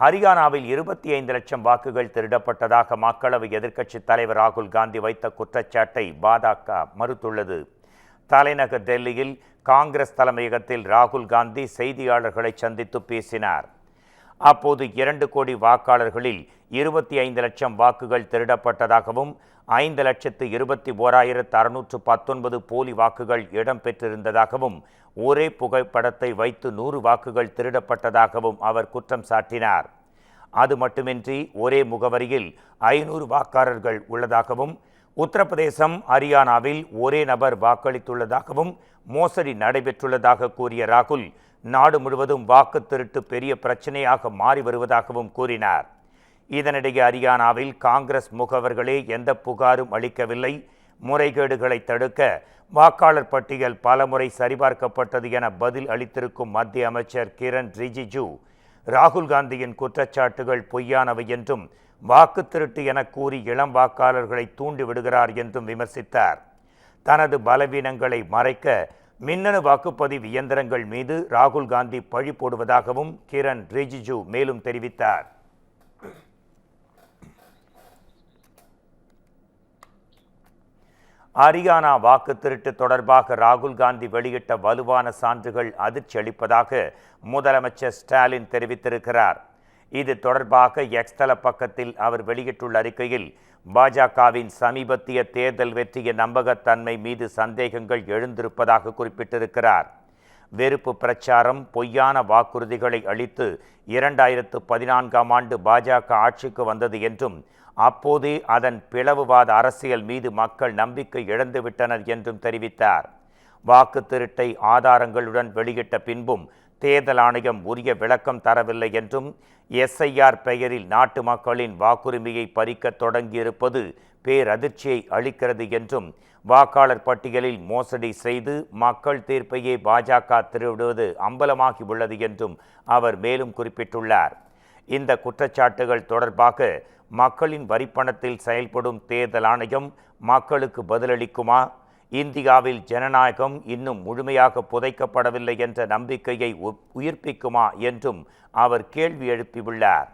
ஹரியானாவில் 25 லட்சம் வாக்குகள் திருடப்பட்டதாக மக்களவை எதிர்க்கட்சித் தலைவர் ராகுல் காந்தி வைத்த குற்றச்சாட்டை பாஜக மறுத்துள்ளது. தலைநகர் டெல்லியில் காங்கிரஸ் தலைமையகத்தில் ராகுல் காந்தி செய்தியாளர்களை சந்தித்து பேசினார். அப்போது 2 கோடி வாக்காளர்களில் 25 லட்சம் வாக்குகள் திருடப்பட்டதாகவும் 5,21,619 போலி வாக்குகள் இடம்பெற்றிருந்ததாகவும் ஒரே புகைப்படத்தை வைத்து 100 வாக்குகள் திருடப்பட்டதாகவும் அவர் குற்றம் சாட்டினார். அது மட்டுமின்றி ஒரே முகவரியில் 500 வாக்காளர்கள் உள்ளதாகவும் உத்தரப்பிரதேசம், ஹரியானாவில் ஒரே நபர் வாக்களித்துள்ளதாகவும் மோசடி நடைபெற்றுள்ளதாக கூறிய ராகுல், நாடு முழுவதும் வாக்கு திருட்டு பெரிய பிரச்சனையாக மாறி வருவதாகவும் கூறினார். இதனிடையே ஹரியானாவில் காங்கிரஸ் முகவர்களே எந்த புகாரும் அளிக்கவில்லை, முறைகேடுகளை தடுக்க வாக்காளர் பட்டியல் பலமுறை சரிபார்க்கப்பட்டது என பதில் அளித்திருக்கும் மத்திய அமைச்சர் கிரண் ரிஜிஜு, ராகுல் காந்தியின் குற்றச்சாட்டுகள் பொய்யானவை என்றும் வாக்கு திருட்டு என கூறி இளம் வாக்காளர்களை தூண்டிவிடுகிறார் என்றும் விமர்சித்தார். தனது பலவீனங்களை மறைக்க மின்னணு வாக்குப்பதிவு இயந்திரங்கள் மீது ராகுல் காந்தி பழி போடுவதாகவும் கிரண் ரிஜிஜு மேலும் தெரிவித்தார். ஹரியானா வாக்கு திருட்டு தொடர்பாக ராகுல் காந்தி வெளியிட்ட வலுவான சான்றுகள் அதிர்ச்சி அளிப்பதாக முதலமைச்சர் ஸ்டாலின் தெரிவித்திருக்கிறார். இது தொடர்பாக எக்ஸ் தள பக்கத்தில் அவர் வெளியிட்டுள்ள அறிக்கையில், பாஜகவின் சமீபத்திய தேர்தல் வெற்றியின் நம்பகத்தன்மை மீது சந்தேகங்கள் எழுந்திருப்பதாக குறிப்பிட்டிருக்கிறார். வெறுப்பு பிரச்சாரம், பொய்யான வாக்குறுதிகளை அளித்து 2014ஆம் ஆண்டு பாஜக ஆட்சிக்கு வந்தது என்றும் அப்போதே அதன் பிளவுவாத அரசியல் மீது மக்கள் நம்பிக்கை இழந்துவிட்டனர் என்றும் தெரிவித்தார். வாக்கு திருட்டை ஆதாரங்களுடன் வெளியிட்ட பின்பும் தேர்தல் ஆணையம் உரிய விளக்கம் தரவில்லை என்றும், எஸ்ஐஆர் பெயரில் நாட்டு மக்களின் வாக்குரிமையை பறிக்க தொடங்கியிருப்பது பேரதிர்ச்சியை அளிக்கிறது என்றும், வாக்காளர் பட்டியலில் மோசடி செய்து மக்கள் தீர்ப்பையே பாஜக திருடுவது அம்பலமாகி உள்ளது என்றும் அவர் மேலும் குறிப்பிட்டுள்ளார். இந்த குற்றச்சாட்டுகள் தொடர்பாக மக்களின் வரிப்பணத்தில் செயல்படும் தேர்தல் ஆணையம் மக்களுக்கு பதிலளிக்குமா? இந்தியாவில் ஜனநாயகம் இன்னும் முழுமையாக புதைக்கப்படவில்லை என்ற நம்பிக்கையை உயிர்ப்பிக்குமா என்றும் அவர் கேள்வி எழுப்பியுள்ளார்.